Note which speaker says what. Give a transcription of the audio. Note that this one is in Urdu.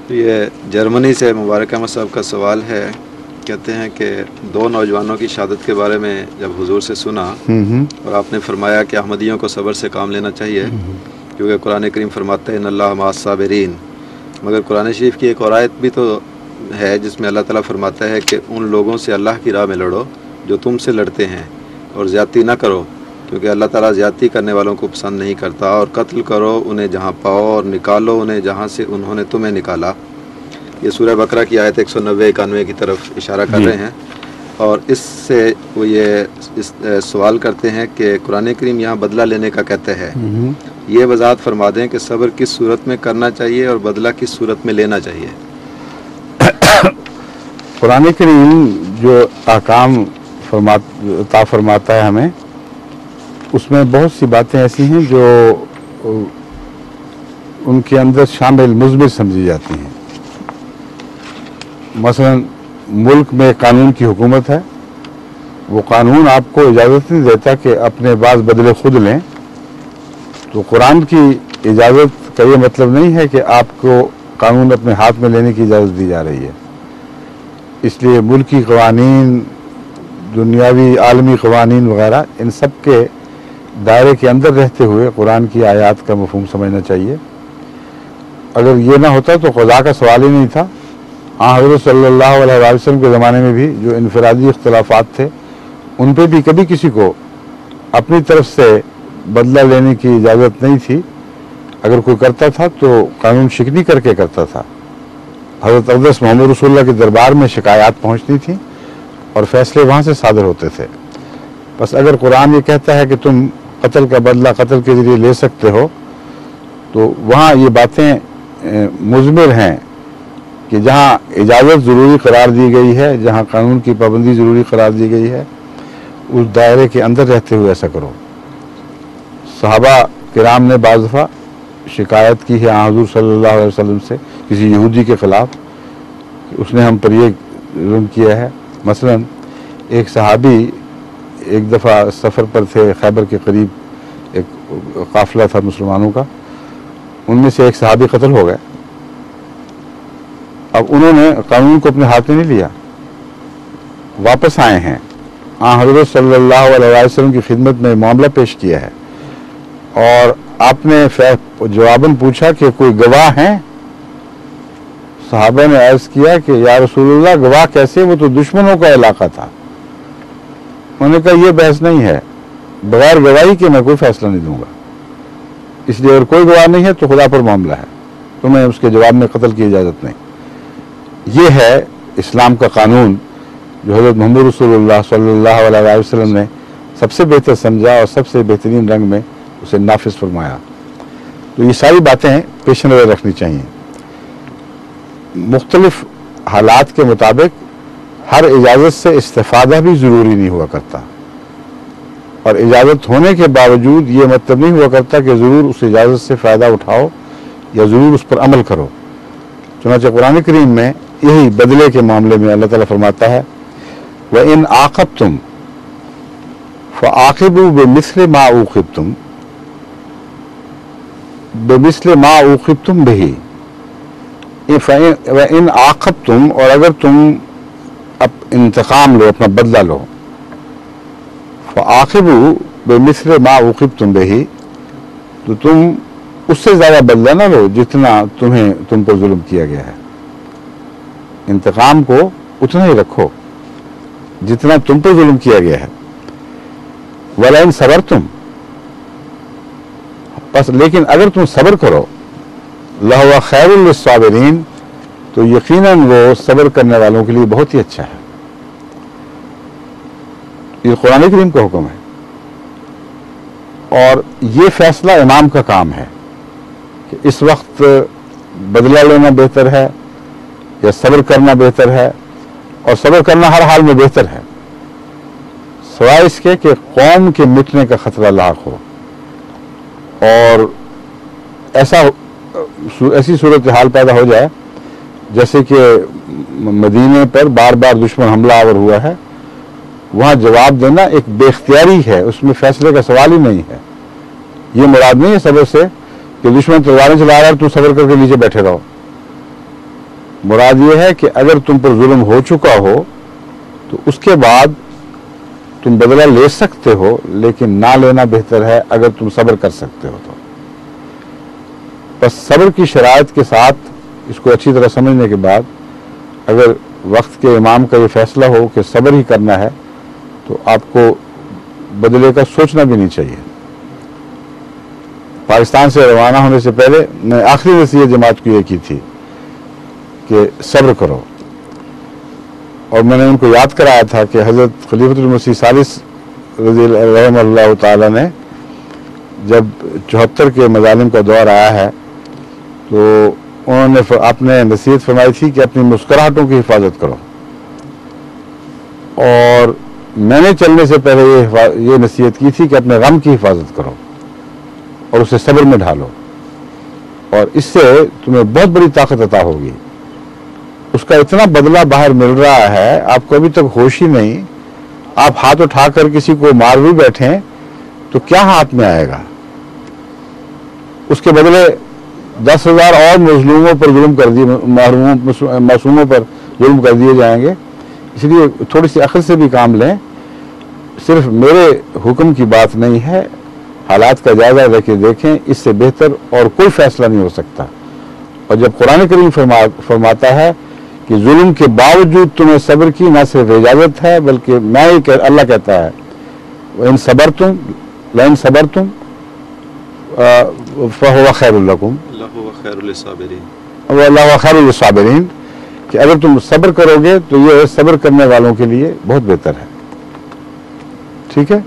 Speaker 1: یہ جرمنی سے مبارک احمد صاحب کا سوال ہے. کہتے ہیں کہ 2 نوجوانوں کی شہادت کے بارے میں جب حضور سے سنا اور آپ نے فرمایا کہ احمدیوں کو صبر سے کام لینا چاہیے کیونکہ قرآن کریم فرماتا ہے ان اللہ مع الصابرین، مگر قرآن شریف کی ایک اور آیت بھی تو ہے جس میں اللہ تعالیٰ فرماتا ہے کہ ان لوگوں سے اللہ کی راہ میں لڑو جو تم سے لڑتے ہیں اور زیادتی نہ کرو کیونکہ اللہ تعالیٰ زیادتی کرنے والوں کو پسند نہیں کرتا، اور قتل کرو انہیں جہاں پاؤ اور نکالو انہیں جہاں سے انہوں نے تمہیں نکالا. یہ سورہ بقرہ کی آیت 190-91 کی طرف اشارہ کر رہے ہیں، اور اس سے وہ یہ سوال کرتے ہیں کہ قرآن کریم یہاں بدلہ لینے کا کہتا ہے. یہ وضاحت فرما دیں کہ صبر کس صورت میں کرنا چاہیے اور بدلہ کس صورت میں لینا چاہیے.
Speaker 2: قرآن کریم جو احکام عطا فرماتا ہے ہمیں، اس میں بہت سی باتیں ایسی ہیں جو ان کے اندر شامل مضمر سمجھی جاتی ہیں. مثلا ملک میں قانون کی حکومت ہے، وہ قانون آپ کو اجازت نہیں دیتا کہ اپنے بعض بدلے خود لیں، تو قرآن کی اجازت کا یہ مطلب نہیں ہے کہ آپ کو قانون اپنے ہاتھ میں لینے کی اجازت دی جا رہی ہے. اس لیے ملکی قوانین، دنیاوی عالمی قوانین وغیرہ، ان سب کے دائرے کے اندر رہتے ہوئے قرآن کی آیات کا مفہوم سمجھنا چاہیے. اگر یہ نہ ہوتا تو قضاء کا سوال ہی نہیں تھا. حضرت صلی اللہ علیہ وسلم کے زمانے میں بھی جو انفرادی اختلافات تھے ان پہ بھی کبھی کسی کو اپنی طرف سے بدلہ لینے کی اجازت نہیں تھی. اگر کوئی کرتا تھا تو قانون شکنی کر کے کرتا تھا. حضرت اقدس محمد رسول اللہ کے دربار میں شکایات پہنچتی تھیں اور فیصلے وہاں سے صادر ہوتے تھے. بس اگر قرآن یہ کہتا ہے کہ تم قتل کا بدلہ قتل کے ذریعے لے سکتے ہو، تو وہاں یہ باتیں مضمر ہیں کہ جہاں اجازت ضروری قرار دی گئی ہے، جہاں قانون کی پابندی ضروری قرار دی گئی ہے، اس دائرے کے اندر رہتے ہوئے ایسا کرو. صحابہ کرام نے بعض دفعہ شکایت کی ہے حضور صلی اللہ علیہ وسلم سے کسی یہودی کے خلاف کہ اس نے ہم پر یہ ظلم کیا ہے. مثلا ایک صحابی ایک دفعہ سفر پر تھے، خیبر کے قریب ایک قافلہ تھا مسلمانوں کا، ان میں سے ایک صحابی قتل ہو گئے. اب انہوں نے قانون کو اپنے ہاتھ میں نہیں لیا، واپس آئے ہیں، حضرت صلی اللہ علیہ وسلم کی خدمت میں معاملہ پیش کیا ہے، اور آپ نے جواباً پوچھا کہ کوئی گواہ ہیں؟ صحابہ نے عرض کیا کہ یا رسول اللہ گواہ کیسے، وہ تو دشمنوں کا علاقہ تھا. انہوں نے کہا یہ بحث نہیں ہے، بغیر گواہی کے میں کوئی فیصلہ نہیں دوں گا. اس لیے اگر کوئی گواہ نہیں ہے تو خدا پر معاملہ ہے، تمہیں اس کے جواب میں قتل کی اجازت نہیں. یہ ہے اسلام کا قانون جو حضرت محمد رسول اللہ صلی اللہ علیہ وسلم نے سب سے بہتر سمجھا اور سب سے بہترین رنگ میں اسے نافذ فرمایا. تو یہ ساری باتیں پیش نظر رکھنی چاہیے. مختلف حالات کے مطابق ہر اجازت سے استفادہ بھی ضروری نہیں ہوا کرتا، اور اجازت ہونے کے باوجود یہ مطلب نہیں ہوا کرتا کہ ضرور اس اجازت سے فائدہ اٹھاؤ یا ضرور اس پر عمل کرو. چنانچہ قرآن کریم میں یہی بدلے کے معاملے میں اللہ تعالیٰ فرماتا ہے وَإِنْ عَاقَبْتُمْ فَعَاقِبُوا بِمِثْلِ مَا عُوقِبْتُمْ بِهِ. وَإِنْ عَاقَبْتُمْ، اور اگر تم انتقام لو، اپنا بدلہ لو، فَعَاقِبُوا بِمِثْلِ مَا عُوقِبْتُمْ بِهِ، تو تم اس سے زیادہ بدلہ نہ لو جتنا تم پر ظلم کیا گیا ہے. انتقام کو اتنا ہی رکھو جتنا تم پر ظلم کیا گیا ہے. وَلَئِنْ صَبَرْتُمْ، بس لیکن اگر تم صبر کرو، لَهُوَ خَيْرٌ لِلصَّابِرِينَ، تو یقیناً وہ صبر کرنے والوں کے لیے بہت ہی اچھا ہے. یہ قرآن کریم کا حکم ہے، اور یہ فیصلہ امام کا کام ہے کہ اس وقت بدلہ لینا بہتر ہے یا صبر کرنا بہتر ہے. اور صبر کرنا ہر حال میں بہتر ہے، سوائے اس کے کہ قوم کے مٹنے کا خطرہ لاحق ہو اور ایسی صورتحال پیدا ہو جائے جیسے کہ مدینے پر بار بار دشمن حملہ آور ہوا ہے. وہاں جواب دینا ایک بے اختیاری ہے، اس میں فیصلے کا سوال ہی نہیں ہے. یہ مراد نہیں ہے صبر سے کہ دشمن تلواریں چلا رہا ہے تو صبر کر کے نیچے بیٹھے رہو. مراد یہ ہے کہ اگر تم پر ظلم ہو چکا ہو تو اس کے بعد تم بدلہ لے سکتے ہو، لیکن نہ لینا بہتر ہے اگر تم صبر کر سکتے ہو تو۔ بس صبر کی شرائط کے ساتھ اس کو اچھی طرح سمجھنے کے بعد اگر وقت کے امام کا یہ فیصلہ ہو کہ صبر ہی کرنا ہے تو آپ کو بدلے کا سوچنا بھی نہیں چاہیے۔ پاکستان سے روانہ ہونے سے پہلے میں آخری نصیحت جماعت کو یہ کی تھی کہ صبر کرو، اور میں نے ان کو یاد کرایا تھا کہ حضرت خلیفۃ المسیح ثالث رضی اللہ تعالیٰ نے جب 74 کے مظالم کا دور آیا ہے تو انہوں نے آپ نے نصیحت فرمائی تھی کہ اپنی مسکراہٹوں کی حفاظت کرو، اور میں نے چلنے سے پہلے یہ نصیحت کی تھی کہ اپنے غم کی حفاظت کرو اور اسے صبر میں ڈھالو، اور اس سے تمہیں بہت بڑی طاقت عطا ہوگی۔ اس کا اتنا بدلہ باہر مل رہا ہے، آپ کو ابھی تک ہوش ہی نہیں، آپ ہاتھ اٹھا کر کسی کو مار بھی بیٹھیں تو کیا ہاتھ میں آئے گا؟ اس کے بدلے 10,000 اور مظلوموں پر ظلم کر دیے، معصوموں پر ظلم کر دیے جائیں گے۔ اس لیے تھوڑی سی عقل سے بھی کام لیں، صرف میرے حکم کی بات نہیں ہے، حالات کا جائزہ لے کے دیکھیں، اس سے بہتر اور کوئی فیصلہ نہیں ہو سکتا۔ اور جب قرآن کریم فرماتا ہے کہ ظلم کے باوجود تمہیں صبر کی نہ صرف اجازت ہے بلکہ اللہ کہتا ہے وَإِن صَبَرْتُمْ لَإِن صَبَرْتُمْ فَهُوَ خَيْرٌ لَكُمْ وَاللَّهُ خَيْرٌ لِلصَّابِرِينَ، کہ اگر تم صبر کرو گے تو یہ صبر کرنے والوں کے لیے بہت بہتر ہے۔ ٹھیک ہے؟